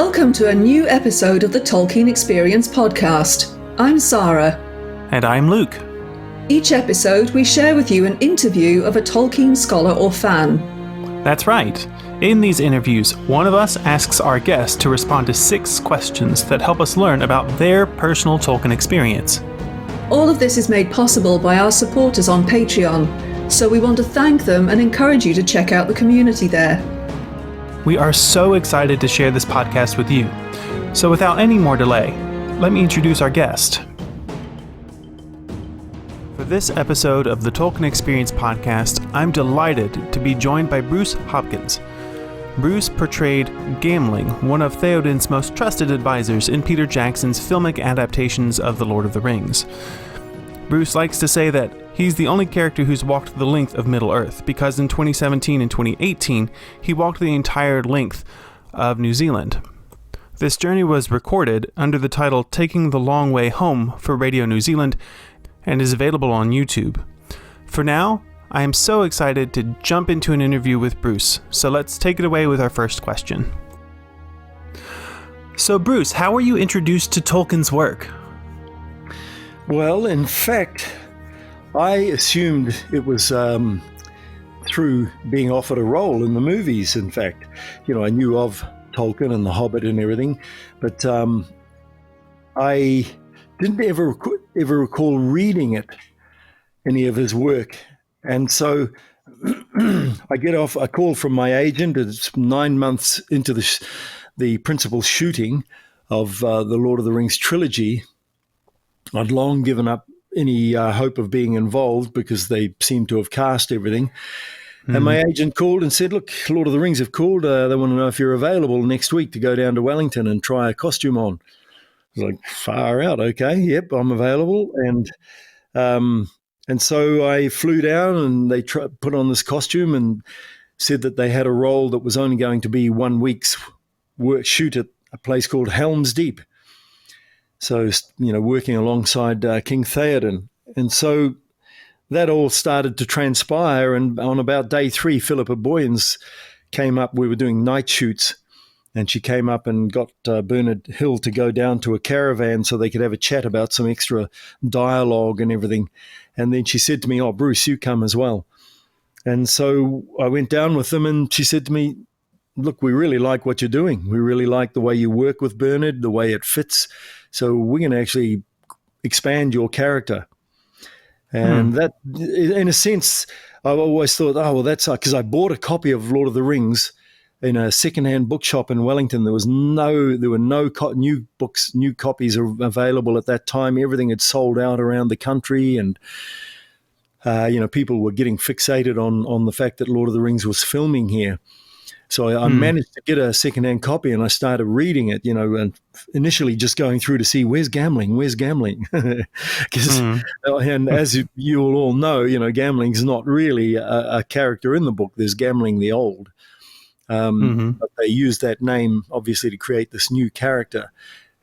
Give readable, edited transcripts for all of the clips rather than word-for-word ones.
Welcome to a new episode of the Tolkien Experience podcast. I'm Sarah. And I'm Luke. Each episode, we share with you an interview of a Tolkien scholar or fan. That's right. In these interviews, one of us asks our guest to respond to 6 questions that help us learn about their personal Tolkien experience. All of this is made possible by our supporters on Patreon, so we want to thank them and encourage you to check out the community there. We are so excited to share this podcast with you. So without any more delay, let me introduce our guest. For this episode of the Tolkien Experience podcast, I'm delighted to be joined by Bruce Hopkins. Bruce portrayed Gamling, one of Theoden's most trusted advisors in Peter Jackson's filmic adaptations of The Lord of the Rings. Bruce likes to say that he's the only character who's walked the length of Middle-earth, because in 2017 and 2018, he walked the entire length of New Zealand. This journey was recorded under the title Taking the Long Way Home for Radio New Zealand and is available on YouTube. For now, I am so excited to jump into an interview with Bruce, so let's take it away with our first question. So Bruce, how were you introduced to Tolkien's work? Well, in fact, I assumed it was through being offered a role in the movies. In fact, I knew of Tolkien and The Hobbit and everything, but I didn't ever recall reading any of his work. And so I get off a call from my agent. It's 9 months into the principal shooting of the Lord of the Rings trilogy. I'd long given up any hope of being involved because they seemed to have cast everything. Mm-hmm. And my agent called and said, look, Lord of the Rings have called. They want to know if you're available next week to go down to Wellington and try a costume on. I was like, far out. Okay. Yep, I'm available. And so I flew down and they put on this costume and said that they had a role that was only going to be 1 week's shoot at a place called Helm's Deep. So, working alongside King Theoden. And so that all started to transpire. And on about day 3, Philippa Boyens came up. We were doing night shoots. And she came up and got Bernard Hill to go down to a caravan so they could have a chat about some extra dialogue and everything. And then she said to me, Bruce, you come as well. And so I went down with them and she said to me, look, we really like what you're doing. We really like the way you work with Bernard, the way it fits. So we're going to actually expand your character. And that, in a sense, I've always thought, that's because I bought a copy of Lord of the Rings in a secondhand bookshop in Wellington. There were no new copies available at that time. Everything had sold out around the country, and people were getting fixated on the fact that Lord of the Rings was filming here. So I managed to get a secondhand copy, and I started reading it, and initially just going through to see where's Gamling. And as you will all know, Gamling's not really a character in the book. There's Gamling the Old. But they used that name, obviously, to create this new character,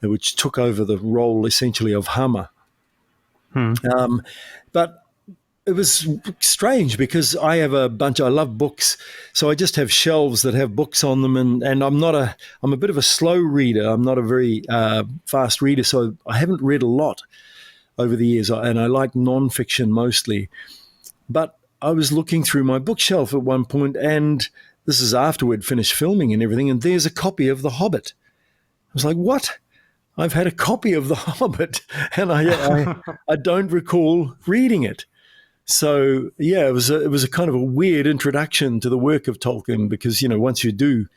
which took over the role, essentially, of Hummer. But it was strange because I love books, so I just have shelves that have books on them, and I'm a bit of a slow reader. I'm not a very fast reader, so I haven't read a lot over the years, and I like nonfiction mostly. But I was looking through my bookshelf at one point, and this is after we'd finished filming and everything, and there's a copy of The Hobbit. I was like, what? I've had a copy of The Hobbit, and I don't recall reading it. So, yeah, it was a kind of a weird introduction to the work of Tolkien because, once you do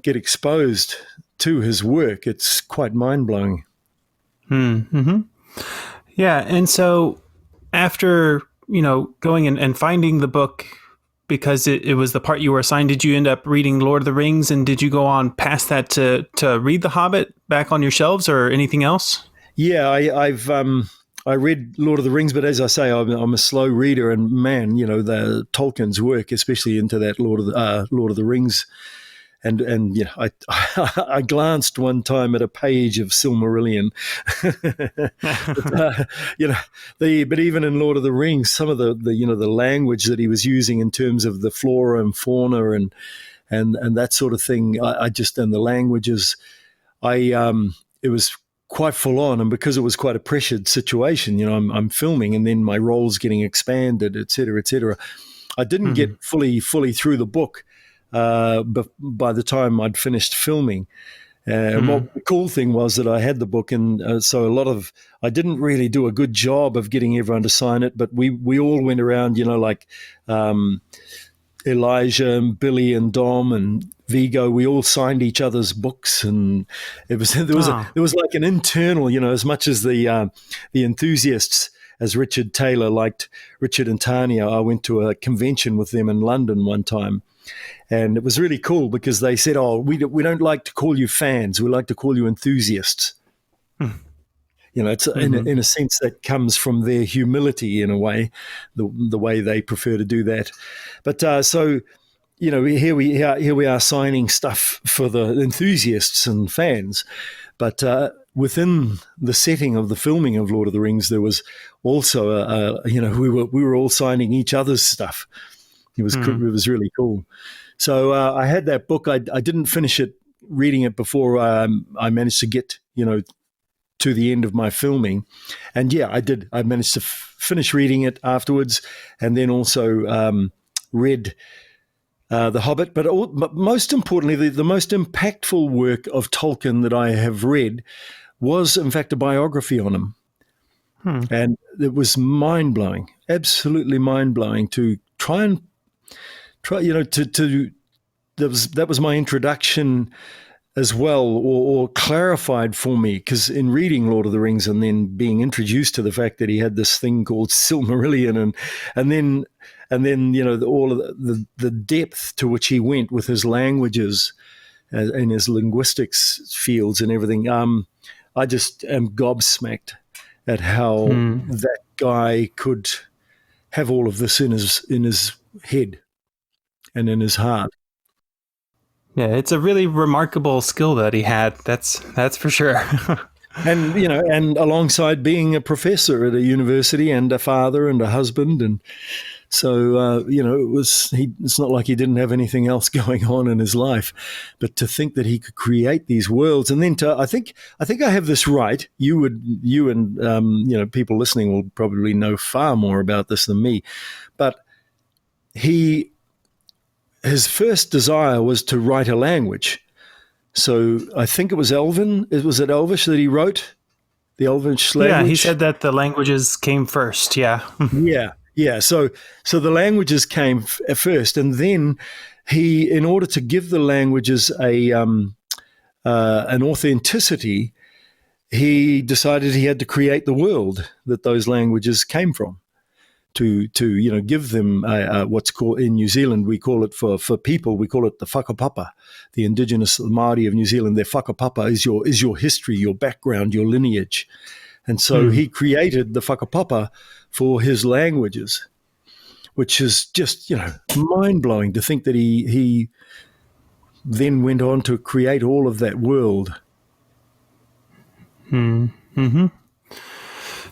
get exposed to his work, it's quite mind-blowing. Mm-hmm. Yeah, and so after, going and finding the book, because it was the part you were assigned, did you end up reading Lord of the Rings, and did you go on past that to read The Hobbit back on your shelves or anything else? Yeah, I read Lord of the Rings, but as I say, I'm a slow reader, and man, the Tolkien's work, especially into that Lord of the Rings, and I glanced one time at a page of Silmarillion, but even in Lord of the Rings, some of the language that he was using in terms of the flora and fauna and and that sort of thing. I just, and the languages, it was quite full on, and because it was quite a pressured situation, I'm filming, and then my role's getting expanded, et cetera, et cetera. I didn't get fully through the book by the time I'd finished filming. What the cool thing was that I had the book, and so I didn't really do a good job of getting everyone to sign it, but we all went around, like Elijah and Billy and Dom and Vigo. We all signed each other's books, and there was like an internal, as much as the enthusiasts, as Richard Taylor liked Richard and Tanya. I went to a convention with them in London one time. And it was really cool because they said, "Oh, we don't like to call you fans. We like to call you enthusiasts." It's in a sense that comes from their humility in a way, the way they prefer to do that. But so, here we are signing stuff for the enthusiasts and fans. But within the setting of the filming of Lord of the Rings, there was also we were all signing each other's stuff. It was really cool. So I had that book. I didn't finish reading it before I managed to get to the end of my filming, and I did. I managed to finish reading it afterwards, and then also read The Hobbit. But most importantly, the most impactful work of Tolkien that I have read was, in fact, a biography on him, and it was mind blowing, absolutely mind blowing to try that was my introduction as well, or clarified for me, because in reading Lord of the Rings and then being introduced to the fact that he had this thing called Silmarillion, and then all of the depth to which he went with his languages and his linguistics fields and everything, I just am gobsmacked at how that guy could have all of this in his head and in his heart. Yeah, it's a really remarkable skill that he had. That's for sure. And and alongside being a professor at a university and a father and a husband, and so it's not like he didn't have anything else going on in his life. But to think that he could create these worlds, and then I think I have this right. You and people listening will probably know far more about this than me, but his first desire was to write a language. So I think it was Elven. Was it Elvish that he wrote? The Elvish language? Yeah, he said that the languages came first, yeah. Yeah. So the languages came first, and then he, in order to give the languages an authenticity, he decided he had to create the world that those languages came from. To give them what's called, in New Zealand, we call it for people, we call it the whakapapa. The indigenous Māori of New Zealand, their whakapapa is your history, your background, your lineage. And so he created the whakapapa for his languages, which is just, mind-blowing to think that he then went on to create all of that world.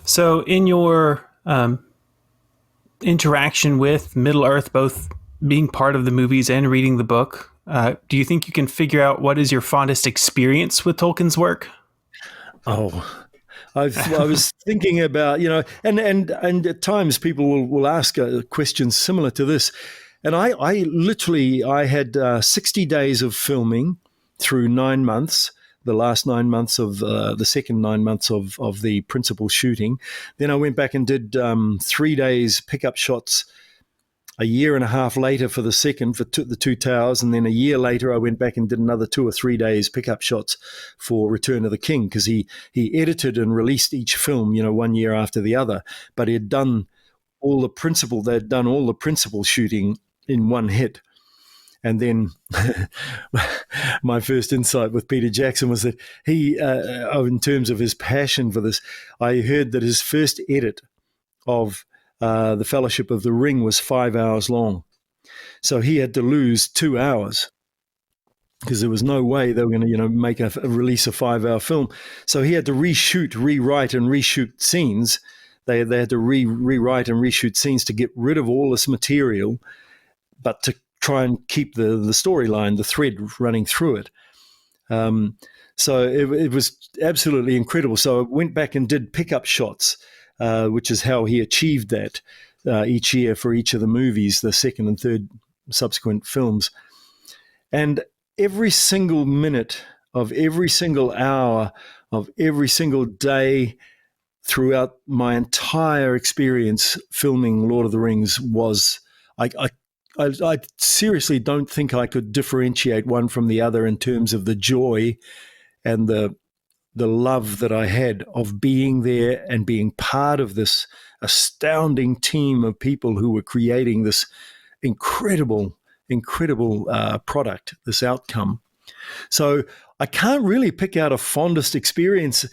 So in your interaction with Middle-earth, both being part of the movies and reading the book, do you think you can figure out what is your fondest experience with Tolkien's work? Oh, I was thinking about, and at times people will ask questions similar to this. And I had 60 days of filming through 9 months, the last 9 months of the second 9 months of the principal shooting. Then I went back and did 3 days pickup shots a year and a half later for the second, for the Two Towers. And then a year later, I went back and did another 2 or 3 days pickup shots for Return of the King, because he edited and released each film, 1 year after the other. But they'd done all the principal shooting in one hit. And then my first insight with Peter Jackson was that he, in terms of his passion for this, I heard that his first edit of The Fellowship of the Ring was 5 hours long. So he had to lose 2 hours because there was no way they were going to, make a release a 5-hour film. So he had to rewrite and reshoot scenes. They had to rewrite and reshoot scenes to get rid of all this material, but to try and keep the storyline, the thread running through it. So it was absolutely incredible. So I went back and did pickup shots, which is how he achieved that each year for each of the movies, the second and third subsequent films. And every single minute of every single hour of every single day throughout my entire experience filming Lord of the Rings was, I seriously don't think I could differentiate one from the other in terms of the joy and the love that I had of being there and being part of this astounding team of people who were creating this incredible product, this outcome. So I can't really pick out a fondest experience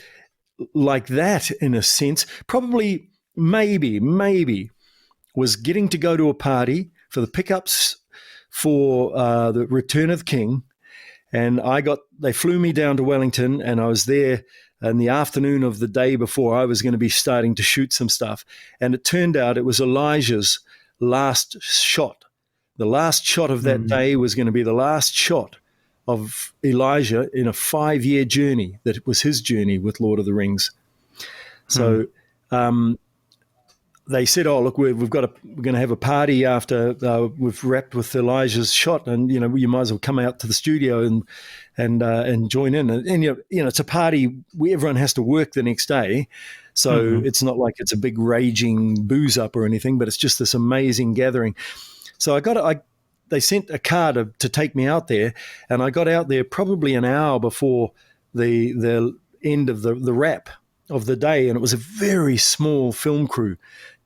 like that in a sense. Probably, maybe was getting to go to a party for the pickups for the Return of the King. And they flew me down to Wellington, and I was there in the afternoon of the day before I was going to be starting to shoot some stuff. And it turned out it was Elijah's last shot. The last shot of that day was going to be the last shot of Elijah in a 5-year journey that was his journey with Lord of the Rings. So they said, "Oh, look, we're going to have a party after we've wrapped with Elijah's shot, and you might as well come out to the studio and join in." And it's a party where everyone has to work the next day, so it's not like it's a big raging booze up or anything, but it's just this amazing gathering. So they sent a car to take me out there, and I got out there probably an hour before the end of the wrap of the day, and it was a very small film crew,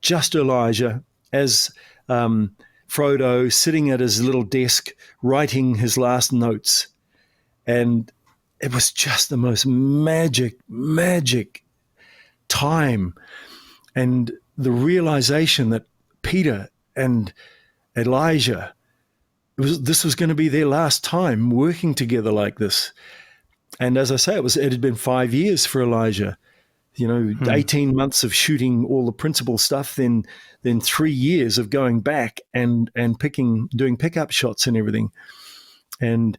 just Elijah as Frodo sitting at his little desk writing his last notes. And it was just the most magic time. And the realization that Peter and Elijah, this was going to be their last time working together like this. And as I say, it had been 5 years for Elijah. 18 months of shooting all the principal stuff, then 3 years of going back and doing pickup shots and everything. And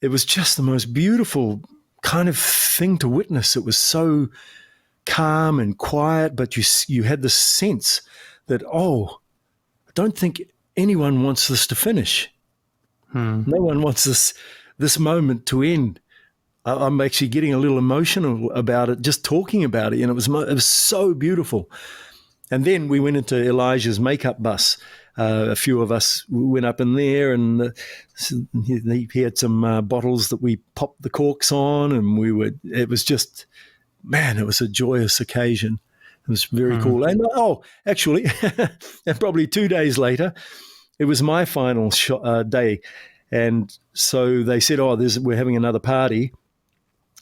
it was just the most beautiful kind of thing to witness. It was so calm and quiet, but you had the sense that, I don't think anyone wants this to finish. No one wants this moment to end. I'm actually getting a little emotional about it, just talking about it. It was so beautiful. And then we went into Elijah's makeup bus. A few of us went up in there, and he had some bottles that we popped the corks on, and it was just, man, it was a joyous occasion. It was very cool. And actually, and probably 2 days later, it was my final day. And so they said, we're having another party,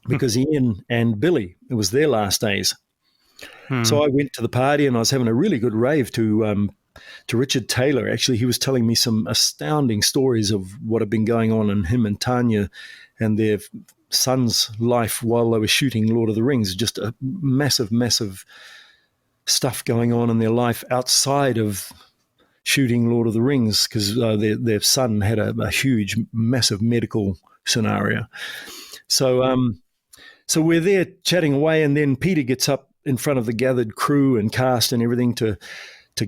because Ian and Billy, it was their last days. So I went to the party, and I was having a really good rave to Richard Taylor. Actually, he was telling me some astounding stories of what had been going on in him and Tanya and their son's life while they were shooting Lord of the Rings. Just a massive stuff going on in their life outside of shooting Lord of the Rings, because their son had a huge, massive medical scenario. So we're there chatting away, and then Peter gets up in front of the gathered crew and cast and everything to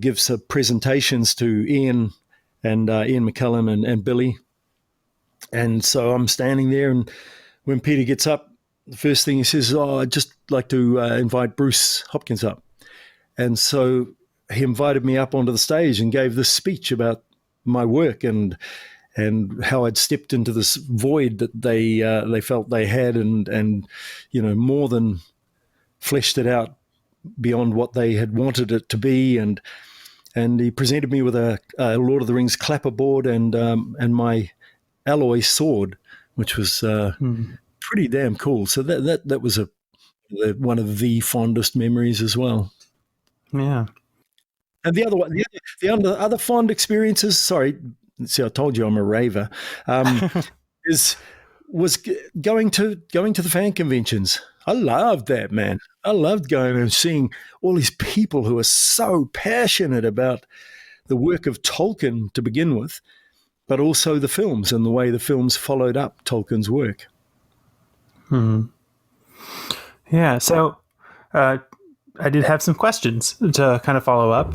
give some presentations to Ian and Ian McKellen and Billy. And so I'm standing there, and when Peter gets up, the first thing he says, I'd just like to invite Bruce Hopkins up. And so he invited me up onto the stage and gave this speech about my work and how I'd stepped into this void that they felt they had, and more than fleshed it out beyond what they had wanted it to be. And he presented me with a Lord of the Rings clapperboard and my alloy sword, which was pretty damn cool. So that was one of the fondest memories as well. Yeah. And the other one, the other fond experiences. Sorry. See, I told you I'm a raver. Was going to the fan conventions. I loved that, man. I loved going and seeing all these people who are so passionate about the work of Tolkien to begin with, but also the films and the way the films followed up Tolkien's work. Yeah, so I did have some questions to kind of follow up.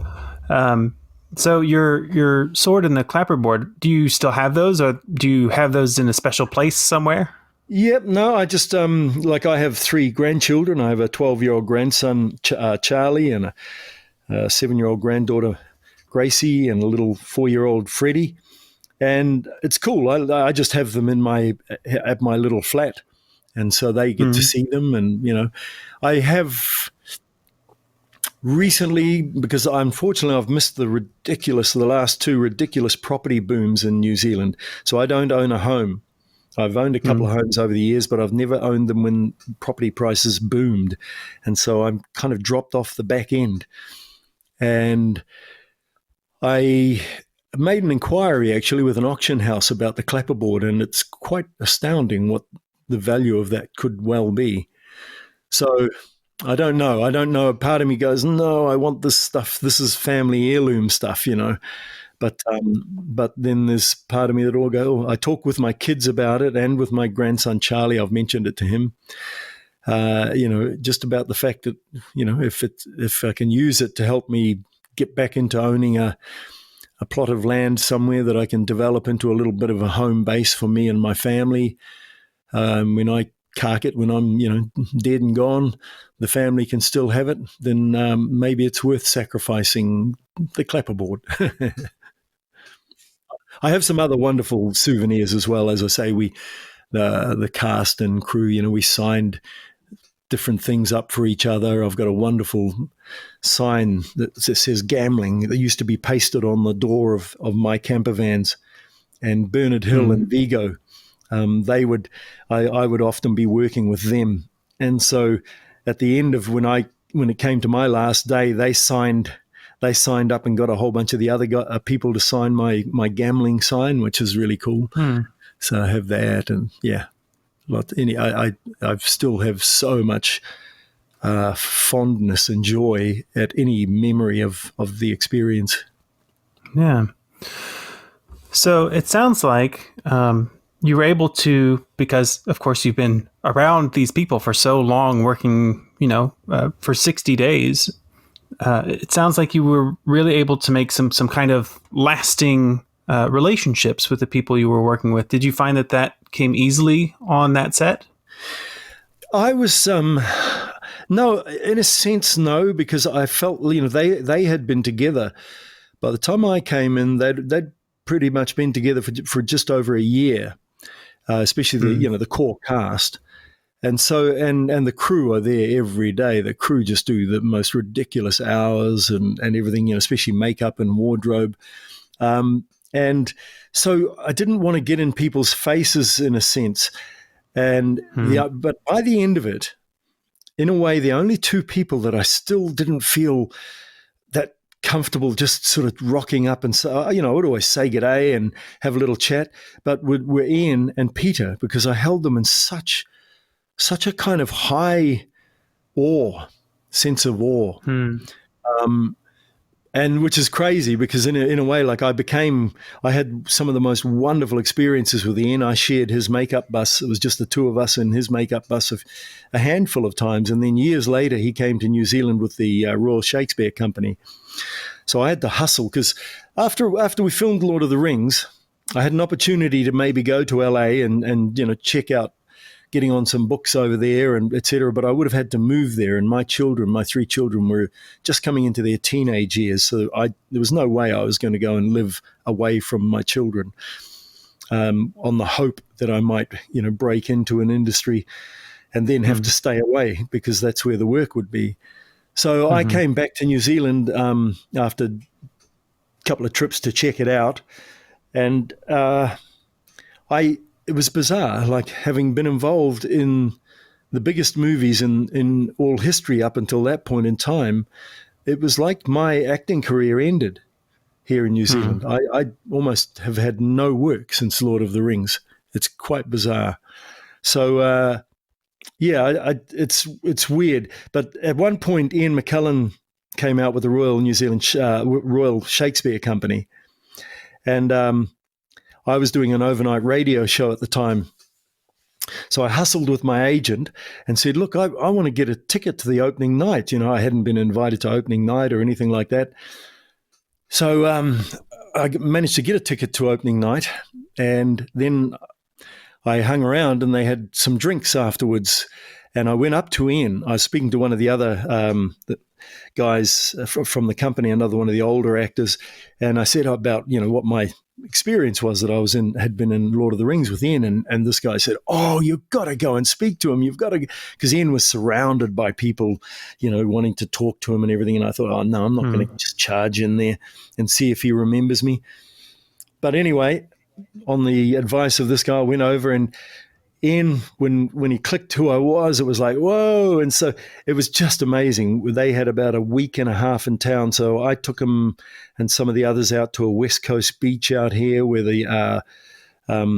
So your sword and the clapperboard, do you still have those, or do you have those in a special place somewhere? Yep, no, I just, I have 3 grandchildren. I have a 12-year-old grandson, Charlie, and a 7-year-old granddaughter, Gracie, and a little 4-year-old Freddie. And it's cool. I just have them at my little flat. And so they get to see them. And, I have recently, because unfortunately I've missed the last 2 ridiculous property booms in New Zealand. So I don't own a home. I've owned a couple of homes over the years, but I've never owned them when property prices boomed. And so I'm kind of dropped off the back end. And I made an inquiry actually with an auction house about the clapperboard, and it's quite astounding what the value of that could well be. So I don't know. Part of me goes, no, I want this stuff. This is family heirloom stuff, But then there's part of me that will go, I talk with my kids about it, and with my grandson, Charlie. I've mentioned it to him, just about the fact that, if I can use it to help me get back into owning a plot of land somewhere that I can develop into a little bit of a home base for me and my family. When I cark it, when I'm, dead and gone, the family can still have it, then maybe it's worth sacrificing the clapperboard. I have some other wonderful souvenirs as well. As I say, the cast and crew, we signed different things up for each other. I've got a wonderful sign that says Gamling that used to be pasted on the door of my camper vans. And Bernard Hill and Vigo, I would often be working with them. And so at the end of when it came to my last day, they signed up and got a whole bunch of the other people to sign my Gamling sign, which is really cool. So I have that, and yeah, I still have so much fondness and joy at any memory of the experience. Yeah. So it sounds like you were able to, because of course you've been around these people for so long, working, for 60 days. It sounds like you were really able to make some kind of lasting relationships with the people you were working with. Did you find that came easily on that set? I was, no, in a sense, no, because I felt, they had been together. By the time I came in, they'd pretty much been together for just over a year, especially the core cast. And so, and the crew are there every day. The crew just do the most ridiculous hours and everything, especially makeup and wardrobe. And so I didn't want to get in people's faces in a sense. And but by the end of it, in a way, the only 2 people that I still didn't feel that comfortable just sort of rocking up and so, I would always say g'day and have a little chat, but were Ian and Peter, because I held them in such a kind of high sense of awe. And which is crazy because in a way, like I had some of the most wonderful experiences with Ian. I shared his makeup bus. It was just the 2 of us in his makeup bus a handful of times. And then years later, he came to New Zealand with the Royal Shakespeare Company. So I had to hustle because after we filmed Lord of the Rings, I had an opportunity to maybe go to LA and check out getting on some books over there and et cetera, but I would have had to move there. And my 3 children were just coming into their teenage years. So there was no way I was going to go and live away from my children on the hope that I might, break into an industry and then have to stay away because that's where the work would be. So I came back to New Zealand after a couple of trips to check it out. And it was bizarre, like having been involved in the biggest movies in all history up until that point in time. It was like my acting career ended here in New Zealand. I almost have had no work since Lord of the Rings. It's quite bizarre. So, it's weird. But at one point, Ian McKellen came out with the Royal Shakespeare Company. And I was doing an overnight radio show at the time. So I hustled with my agent and said, look, I want to get a ticket to the opening night. I hadn't been invited to opening night or anything like that. So I managed to get a ticket to opening night, and then I hung around and they had some drinks afterwards. And I went up to Ian. I was speaking to one of the other guys from the company, another one of the older actors, and I said about, what my experience was that had been in Lord of the Rings with Ian, and this guy said, oh, you've got to go and speak to him. You've got to, because Ian was surrounded by people, wanting to talk to him and everything. And I thought, oh no, I'm not going to just charge in there and see if he remembers me. But anyway, on the advice of this guy, I went over, and Ian, when he clicked who I was, it was like, whoa. And so it was just amazing. They had about a week and a half in town. So I took him and some of the others out to a West Coast beach out here where a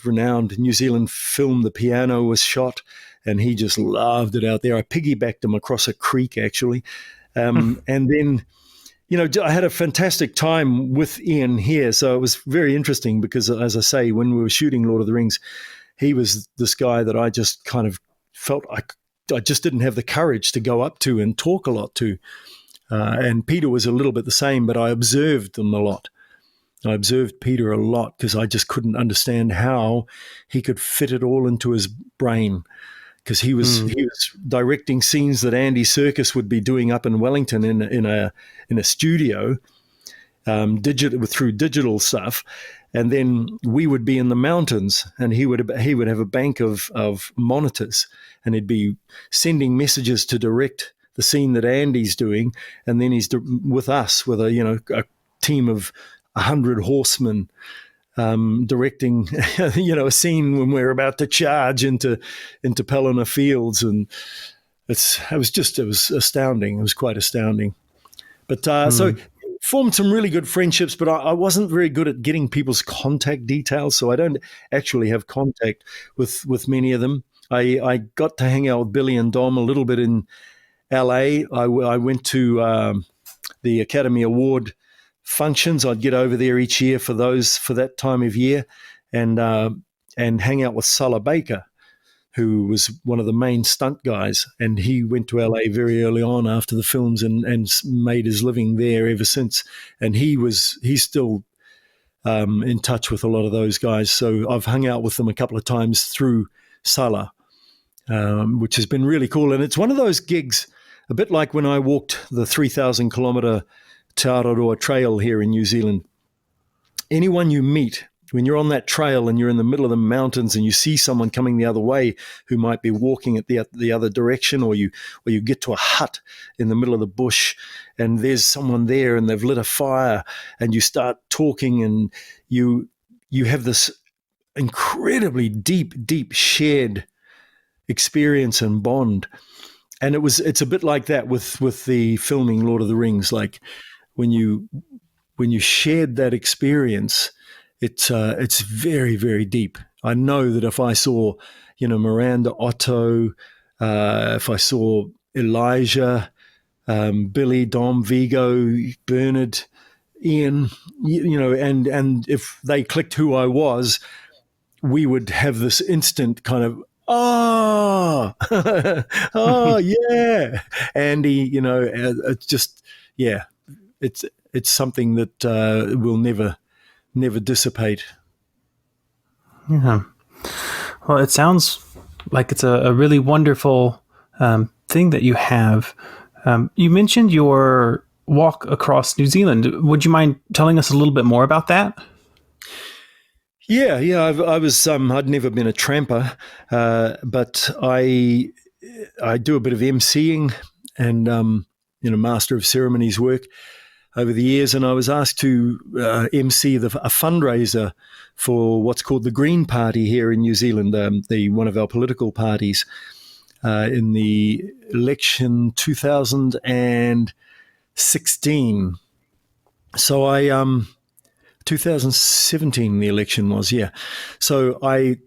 renowned New Zealand film, The Piano, was shot. And he just loved it out there. I piggybacked him across a creek, actually. And then, I had a fantastic time with Ian here. So it was very interesting because, as I say, when we were shooting Lord of the Rings, he was this guy that I just kind of felt I just didn't have the courage to go up to and talk a lot to. And Peter was a little bit the same, but I observed them a lot. I observed Peter a lot because I just couldn't understand how he could fit it all into his brain. Because he was directing scenes that Andy Serkis would be doing up in Wellington in a studio, through digital stuff, and then we would be in the mountains, and he would have a bank of monitors, and he'd be sending messages to direct the scene that Andy's doing, and then he's with us with a team of 100 horsemen. Directing, a scene when we're about to charge into Pelennor Fields, and it was astounding. It was quite astounding. But so formed some really good friendships. But I wasn't very good at getting people's contact details, so I don't actually have contact with many of them. I got to hang out with Billy and Dom a little bit in LA. I went to the Academy Award functions. I'd get over there each year for that time of year, and hang out with Sulla Baker, who was one of the main stunt guys, and he went to LA very early on after the films and made his living there ever since. And he's still in touch with a lot of those guys. So I've hung out with them a couple of times through Sulla, which has been really cool. And it's one of those gigs, a bit like when I walked the 3,000 kilometer Te Araroa Trail here in New Zealand. Anyone you meet, when you're on that trail and you're in the middle of the mountains and you see someone coming the other way who might be walking at the other direction, or you get to a hut in the middle of the bush and there's someone there and they've lit a fire, and you start talking, and you have this incredibly deep shared experience and bond. And it's a bit like that with the filming Lord of the Rings. Like when you shared that experience, it's very, very deep. I know that if I saw, Miranda Otto, if I saw Elijah, Billy, Dom, Vigo, Bernard, Ian, and if they clicked who I was, we would have this instant kind of, oh, oh yeah, Andy, it's just, yeah, it's something that will never dissipate. Yeah. Well, it sounds like it's a really wonderful thing that you have. You mentioned your walk across New Zealand. Would you mind telling us a little bit more about that? Yeah. I was. I'd never been a tramper, but I do a bit of emceeing and master of ceremonies work over the years, and I was asked to MC a fundraiser for what's called the Green Party here in New Zealand, one of our political parties, in the election 2016. So 2017 the election was, yeah. So I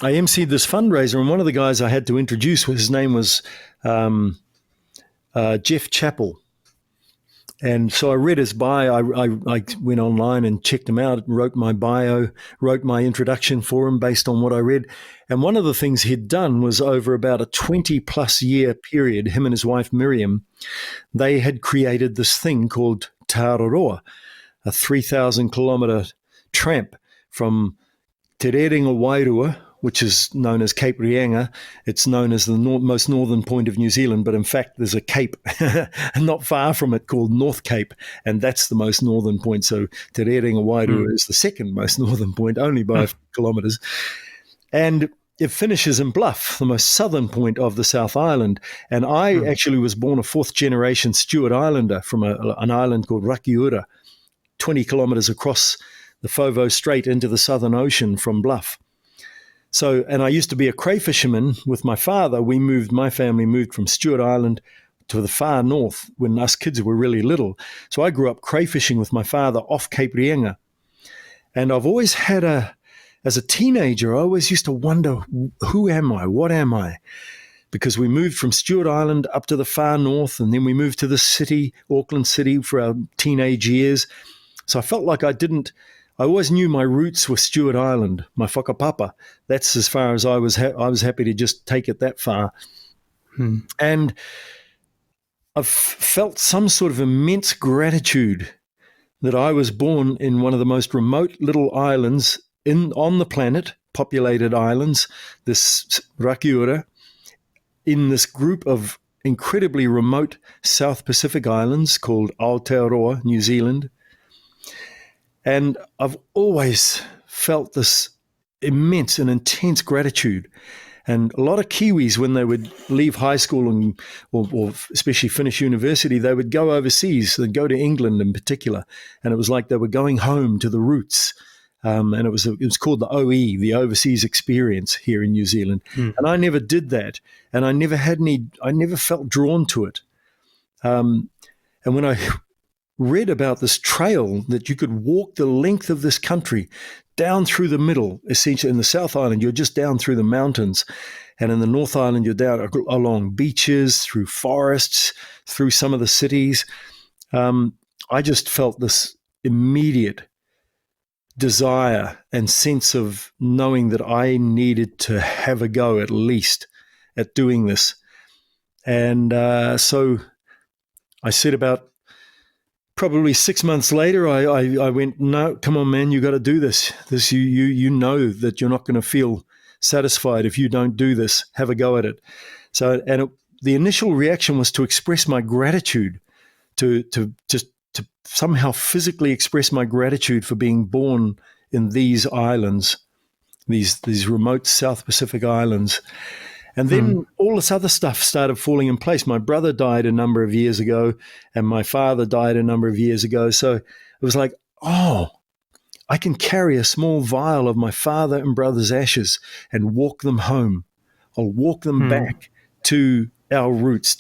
emceed this fundraiser, and one of the guys I had to introduce, his name was Jeff Chappell. And so I read his bio. I went online and checked him out, wrote my bio, wrote my introduction for him based on what I read. And one of the things he'd done was over about a 20-plus year period, him and his wife Miriam, they had created this thing called Te Araroa, a 3,000-kilometre tramp from Te Rerenga Wairua, which is known as Cape Reinga. It's known as the most northern point of New Zealand, but in fact there's a cape not far from it called North Cape, and that's the most northern point. So Te Rerenga Wairua is the second most northern point, only by kilometres. And it finishes in Bluff, the most southern point of the South Island. And I actually was born a fourth-generation Stewart Islander from an island called Rakiura, 20 kilometres across the Fovo Strait into the Southern Ocean from Bluff. So, and I used to be a crayfisherman with my father. My family moved from Stewart Island to the far north when us kids were really little. So I grew up crayfishing with my father off Cape Reinga. And I've always had as a teenager, I always used to wonder, who am I? What am I? Because we moved from Stewart Island up to the far north, and then we moved to the city, Auckland City, for our teenage years. So I felt like I always knew my roots were Stewart Island, my whakapapa. That's as far as I was happy to just take it that far. And I've felt some sort of immense gratitude that I was born in one of the most remote little islands on the planet, populated islands, this Rakiura, in this group of incredibly remote South Pacific islands called Aotearoa, New Zealand. And I've always felt this immense and intense gratitude. And a lot of Kiwis, when they would leave high school or especially finish university, they would go overseas. They'd go to England in particular. And it was like they were going home to the roots. And it was called the OE, the overseas experience here in New Zealand. And I never did that. And I never felt drawn to it. And when I read about this trail that you could walk the length of this country down through the middle, essentially in the South Island, you're just down through the mountains. And in the North Island, you're down along beaches, through forests, through some of the cities. I just felt this immediate desire and sense of knowing that I needed to have a go at least at doing this. And so I set about probably 6 months later, I went, no, come on, man, you got to do this. You know that you're not going to feel satisfied if you don't do this. Have a go at it. So, the initial reaction was to express my gratitude, to somehow physically express my gratitude for being born in these islands, these remote South Pacific islands. And then all this other stuff started falling in place. My brother died a number of years ago, and my father died a number of years ago. So it was like, oh, I can carry a small vial of my father and brother's ashes and walk them home. I'll walk them back to our roots.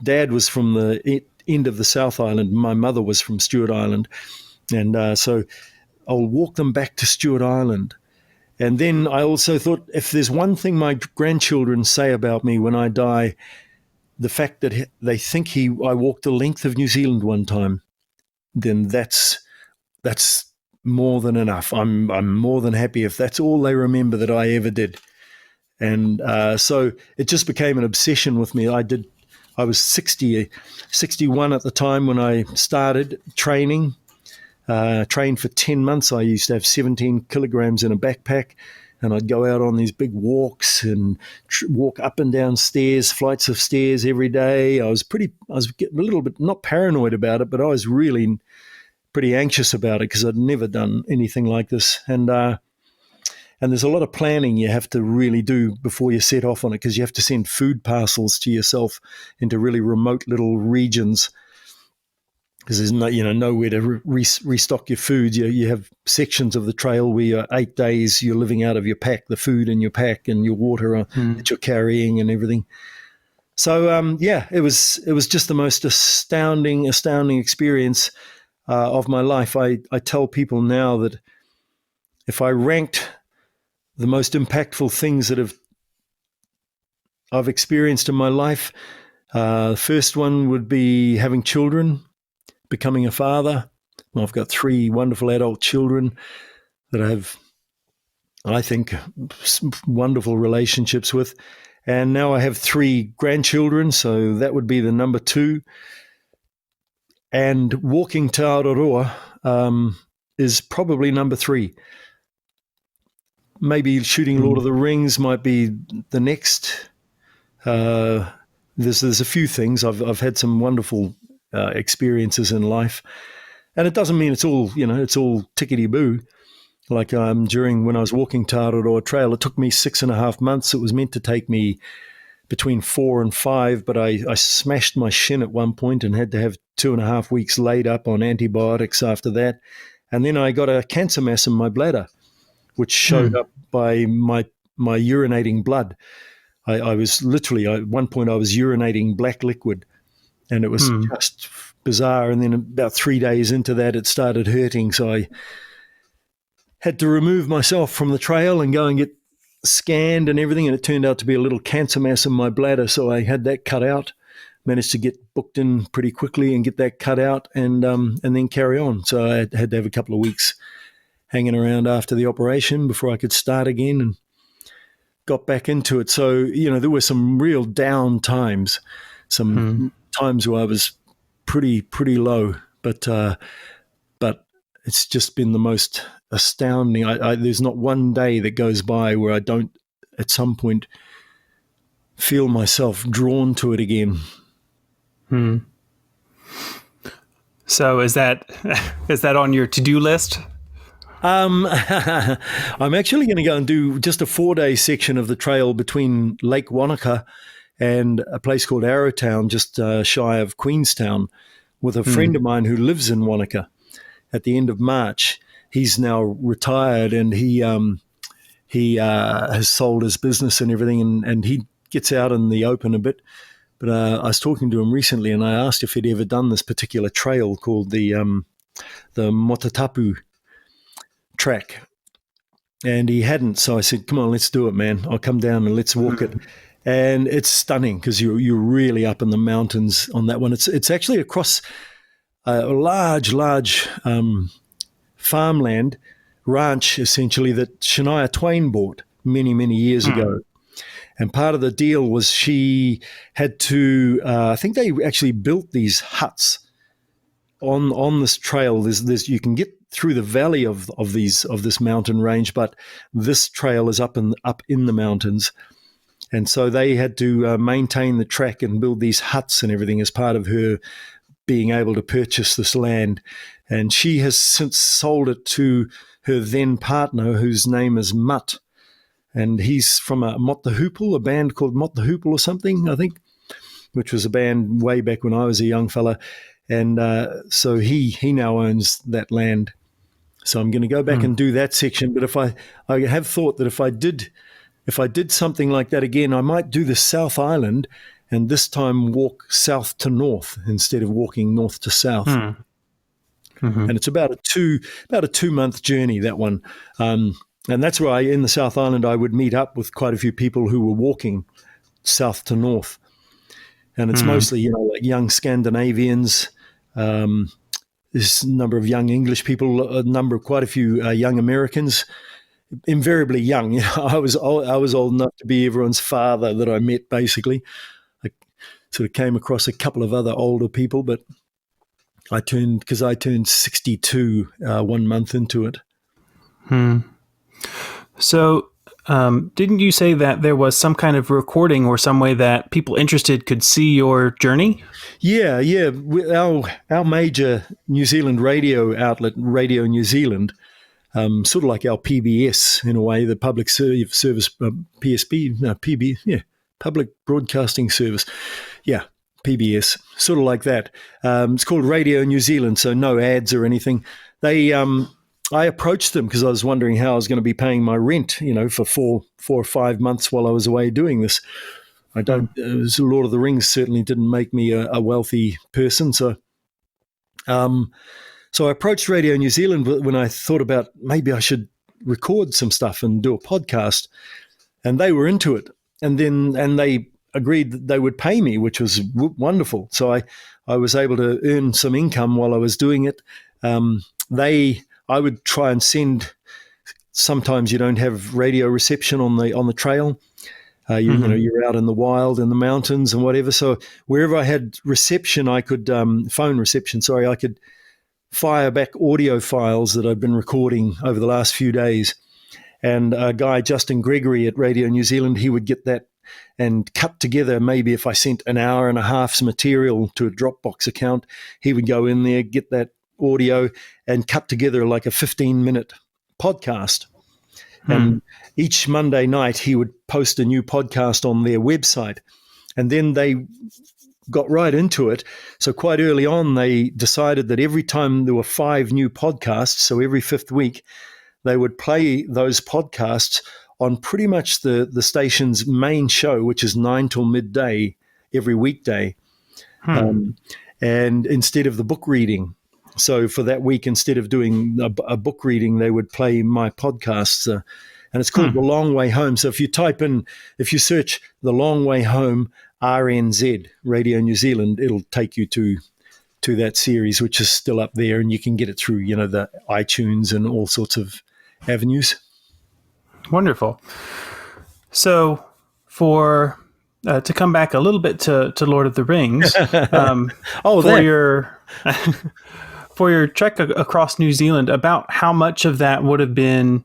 Dad was from the end of the South Island. My mother was from Stewart Island. And so I'll walk them back to Stewart Island. And then I also thought, if there's one thing my grandchildren say about me when I die, the fact that they think I walked the length of New Zealand one time, then that's more than enough. I'm more than happy if that's all they remember that I ever did. And so it just became an obsession with me. I was 61 at the time when I started training. Trained for 10 months. I used to have 17 kilograms in a backpack, and I'd go out on these big walks and walk up and down flights of stairs every day. I was getting a little bit, not paranoid about it, but I was really pretty anxious about it because I'd never done anything like this. And there's a lot of planning you have to really do before you set off on it, because you have to send food parcels to yourself into really remote little regions, because there's nowhere to restock your food. You have sections of the trail where you're 8 days you're living out of your pack, the food in your pack and your water that you're carrying and everything. So it was just the most astounding experience of my life. I tell people now that if I ranked the most impactful things that I've experienced in my life, the first one would be having children, becoming a father. Well, I've got 3 wonderful adult children that I have, I think, wonderful relationships with. And now I have 3 grandchildren, so that would be the number 2. And walking to Aotearoa is probably number 3. Maybe shooting Lord of the Rings might be the next. There's a few things. I've had some wonderful experiences in life, and it doesn't mean it's all tickety boo. Like when I was walking Aotearoa Trail, it took me 6.5 months. It was meant to take me between 4 and 5, but I smashed my shin at one point and had to have 2.5 weeks laid up on antibiotics after that. And then I got a cancer mass in my bladder, which showed up by my urinating blood. I was literally, at one point I was urinating black liquid, and it was just bizarre. And then about 3 days into that, it started hurting. So I had to remove myself from the trail and go and get scanned and everything, and it turned out to be a little cancer mass in my bladder, so I had that cut out. Managed to get booked in pretty quickly and get that cut out, and then carry on. So I had to have a couple of weeks hanging around after the operation before I could start again, and got back into it. So there were some real down times, some times where I was pretty low, but it's just been the most astounding. There's not one day that goes by where I don't at some point feel myself drawn to it again. So is that on your to-do list? I'm actually going to go and do just a 4-day section of the trail between Lake Wanaka and a place called Arrowtown, just shy of Queenstown, with a friend of mine who lives in Wanaka. At the end of March, he's now retired, and he has sold his business and everything, and he gets out in the open a bit. But I was talking to him recently, and I asked if he'd ever done this particular trail called the Motatapu track, and he hadn't. So I said, "Come on, let's do it, man. I'll come down and let's walk it." And it's stunning because you're really up in the mountains on that one. It's actually across a large farmland ranch, essentially, that Shania Twain bought many years ago. And part of the deal was she had to, I think they actually built these huts on this trail. There's you can get through the valley of this mountain range, but this trail is up in the mountains. And so they had to maintain the track and build these huts and everything as part of her being able to purchase this land. And she has since sold it to her then partner, whose name is Mutt. And he's from a band called Mott the Hoople or something, I think, which was a band way back when I was a young fella. And so he now owns that land. So I'm going to go back and do that section. But I have thought that if I did something like that again, I might do the South Island, and this time walk south to north instead of walking north to south. And it's about a 2-month journey, that one. And that's why in the South Island I would meet up with quite a few people who were walking south to north. And it's mostly, like young Scandinavians. There's a number of young English people, quite a few young Americans, invariably young. I was old enough to be everyone's father that I met, basically. I sort of came across a couple of other older people, but I turned 62 1 month into it. So didn't you say that there was some kind of recording or some way that people interested could see your journey? Yeah. Our major New Zealand radio outlet, Radio New Zealand, sort of like our PBS in a way, the public service, public broadcasting service. Yeah, PBS, sort of like that. It's called Radio New Zealand, so no ads or anything. I approached them because I was wondering how I was going to be paying my rent, for 4 or 5 months while I was away doing this. Lord of the Rings certainly didn't make me a wealthy person. So I approached Radio New Zealand when I thought about maybe I should record some stuff and do a podcast, and they were into it. And they agreed that they would pay me, which was wonderful. So I was able to earn some income while I was doing it. I would try and send. Sometimes you don't have radio reception on the trail. You're out in the wild, in the mountains and whatever. So wherever I had reception, I could phone reception. Sorry, I could fire back audio files that I'd been recording over the last few days. And a guy, Justin Gregory at Radio New Zealand, he would get that and cut together. Maybe if I sent an hour and a half's material to a Dropbox account, he would go in there, get that audio and cut together like a 15-minute podcast. And each Monday night he would post a new podcast on their website. And then they got right into it. So quite early on, they decided that every time there were 5 new podcasts, so every 5th week, they would play those podcasts on pretty much the station's main show, which is 9 till midday every weekday. And instead of the book reading. So for that week, instead of doing a book reading, they would play my podcasts. And it's called The Long Way Home. So if you search The Long Way Home, RNZ, Radio New Zealand, it'll take you to that series, which is still up there. And you can get it through, the iTunes and all sorts of avenues. Wonderful. So to come back a little bit to Lord of the Rings, for your trek across New Zealand, about how much of that would have been,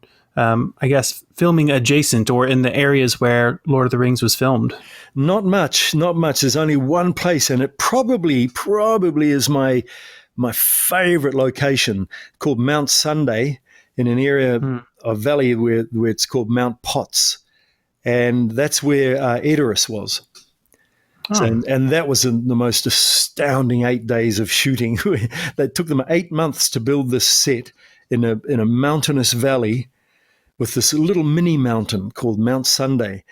filming adjacent or in the areas where Lord of the Rings was filmed? Not much. There's only one place, and it probably is my favorite location, called Mount Sunday, in an area of valley where it's called Mount Potts. And that's where Edoras was. Oh. So, and that was the most astounding 8 days of shooting. They took them 8 months to build this set in a mountainous valley with this little mini mountain called Mount Sunday,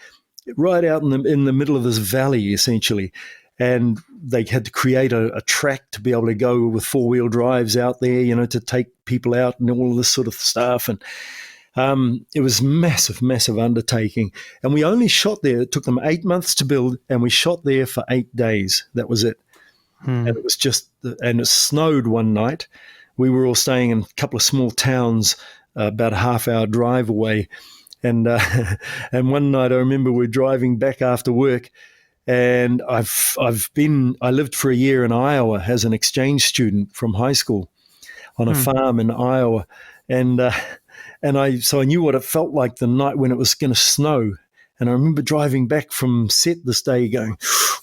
right out in the middle of this valley, essentially. And they had to create a track to be able to go with 4-wheel drives out there, to take people out and all of this sort of stuff. And it was massive undertaking. And we only shot there. It took them 8 months to build, and we shot there for 8 days. That was it. And it was and it snowed one night. We were all staying in a couple of small towns about a half-hour drive away. And and one night I remember we're driving back after work, and I lived for a year in Iowa as an exchange student from high school on a farm in Iowa. And so I knew what it felt like the night when it was going to snow. And I remember driving back from set this day going,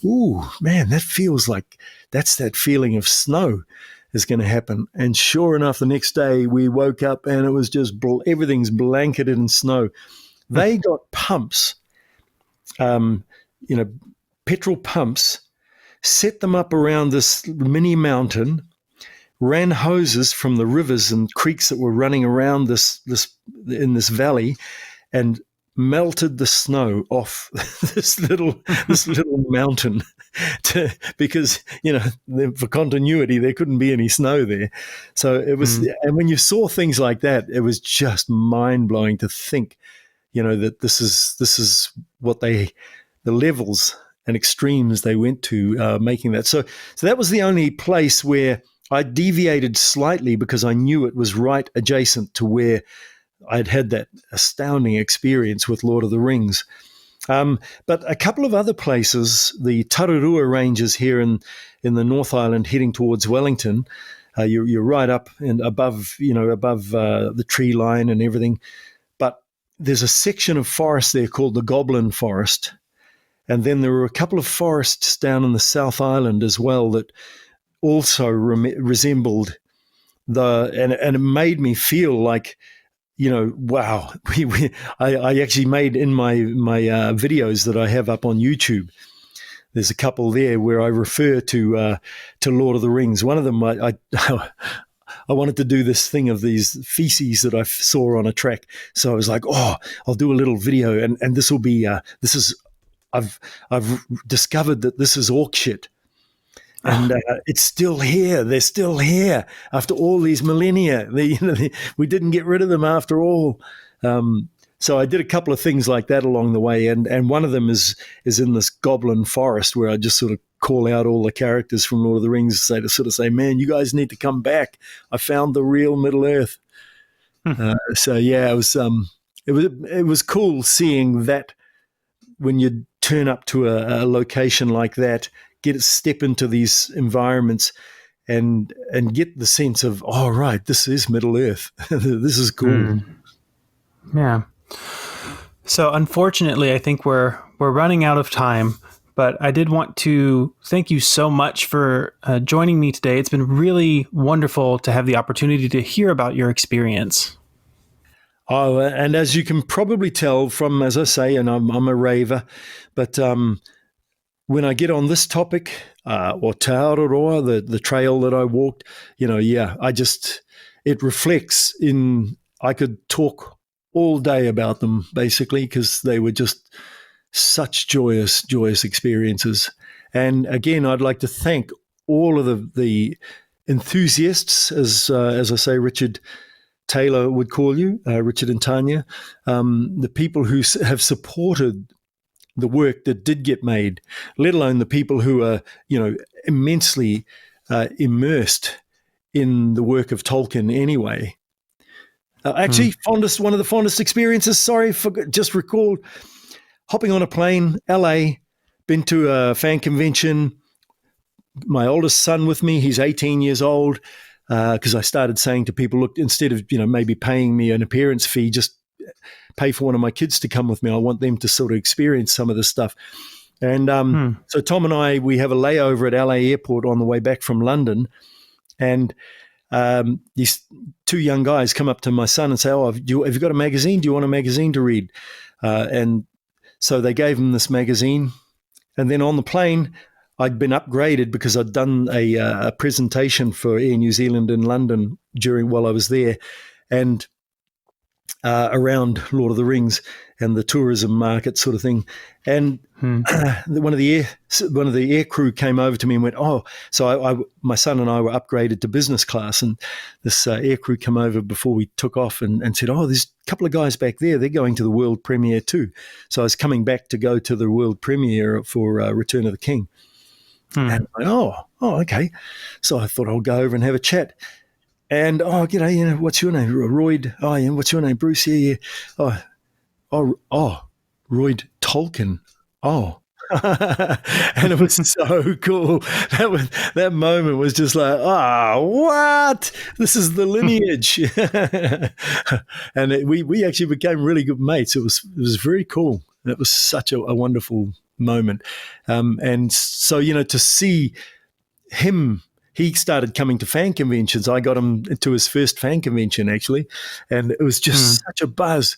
ooh, man, that feels like that's that feeling of snow is going to happen. And sure enough, the next day we woke up and it was just everything's blanketed in snow. They got pumps, petrol pumps, set them up around this mini mountain, ran hoses from the rivers and creeks that were running around this in this valley, and melted the snow off this little mountain because for continuity there couldn't be any snow there. So it was, and when you saw things like that, it was just mind blowing to think, that this is what the levels and extremes they went to making that. So that was the only place where I deviated slightly because I knew it was right adjacent to where I'd had that astounding experience with Lord of the Rings. But a couple of other places, the Tararua Ranges here in the North Island heading towards Wellington, you're right up and above the tree line and everything. But there's a section of forest there called the Goblin Forest. And then there were a couple of forests down in the South Island as well that also resembled and it made me feel like, wow. I actually made in my videos that I have up on YouTube. There's a couple there where I refer to Lord of the Rings. One of them, I wanted to do this thing of these feces that I saw on a track. So I was like, I'll do a little video, and this will be I've discovered that this is orc shit. And it's still here. They're still here after all these millennia. We didn't get rid of them after all. So I did a couple of things like that along the way, and one of them is in this goblin forest where I just sort of call out all the characters from Lord of the Rings to say, man, you guys need to come back. I found the real Middle Earth. So yeah, it was cool seeing that when you turn up to a location like that, get a step into these environments and get the sense of, oh, right, this is Middle Earth. This is cool. Yeah. So unfortunately, I think we're running out of time, but I did want to thank you so much for joining me today. It's been really wonderful to have the opportunity to hear about your experience. Oh, and as you can probably tell from, as I say, and I'm a raver, but when I get on this topic, or Te Aroa, the trail that I walked, it reflects in, I could talk all day about them, basically, because they were just such joyous experiences. And again, I'd like to thank all of the enthusiasts, as I say, Richard Taylor would call you, Richard and Tanya, the people who have supported the work that did get made, let alone the people who are, immensely immersed in the work of Tolkien anyway. Actually, one of the fondest experiences, just recalled hopping on a plane, LA, been to a fan convention, my oldest son with me, he's 18 years old, because I started saying to people, look, instead of, maybe paying me an appearance fee, just pay for one of my kids to come with me. I want them to sort of experience some of this stuff. And so Tom and I, we have a layover at LA airport on the way back from London, and these two young guys come up to my son and say, oh, have you got a magazine? Do you want a magazine to read? And so they gave him this magazine. And then on the plane, I'd been upgraded because I'd done a presentation for Air New Zealand in London while I was there, and around Lord of the Rings and the tourism market sort of thing. And one of the air crew came over to me and went, oh, so my son and I were upgraded to business class, and this air crew came over before we took off and said, oh, there's a couple of guys back there. They're going to the world premiere too. So I was coming back to go to the world premiere for Return of the King. And I'm like, oh, okay. So I thought I'll go over and have a chat. And, g'day, what's your name? Royd. Oh, yeah, what's your name? Bruce. Yeah. Oh, Royd Tolkien. Oh. And it was so cool. That moment was just like, what? This is the lineage. And we actually became really good mates. It was very cool. It was such a wonderful moment. And so, to see him, he started coming to fan conventions. I got him to his first fan convention, actually. And it was just such a buzz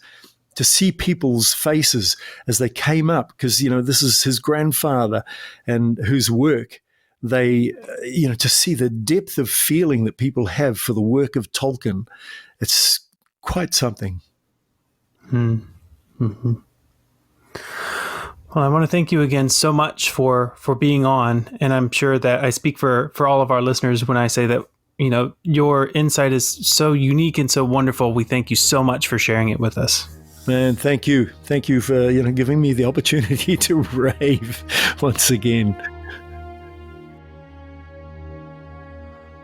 to see people's faces as they came up, because, this is his grandfather and whose work they, to see the depth of feeling that people have for the work of Tolkien. It's quite something. Mm-hmm. Well, I want to thank you again so much for being on. And I'm sure that I speak for all of our listeners when I say that, your insight is so unique and so wonderful. We thank you so much for sharing it with us. Man, thank you. Thank you for, giving me the opportunity to rave once again.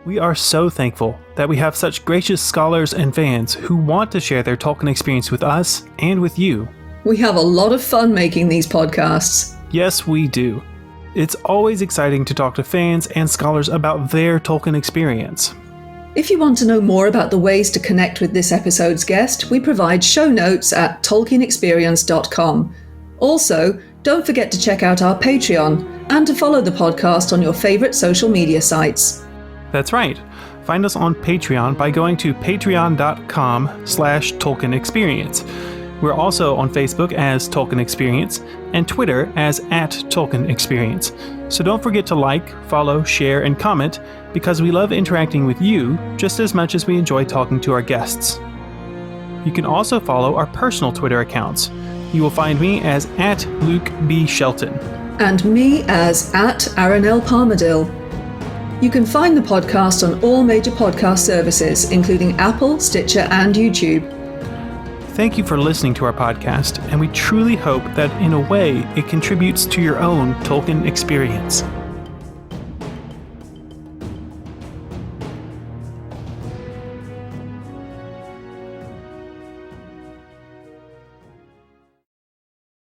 We are so thankful that we have such gracious scholars and fans who want to share their Tolkien experience with us and with you. We have a lot of fun making these podcasts. Yes, we do. It's always exciting to talk to fans and scholars about their Tolkien experience. If you want to know more about the ways to connect with this episode's guest, we provide show notes at tolkienexperience.com. Also, don't forget to check out our Patreon and to follow the podcast on your favorite social media sites. That's right. Find us on Patreon by going to patreon.com/Tolkien Experience. We're also on Facebook as Tolkien Experience and Twitter as @Tolkien Experience. So don't forget to like, follow, share, and comment, because we love interacting with you just as much as we enjoy talking to our guests. You can also follow our personal Twitter accounts. You will find me as @LukeB.Shelton. And me as @AaronL.Palmadill. You can find the podcast on all major podcast services, including Apple, Stitcher, and YouTube. Thank you for listening to our podcast, and we truly hope that in a way it contributes to your own Tolkien experience.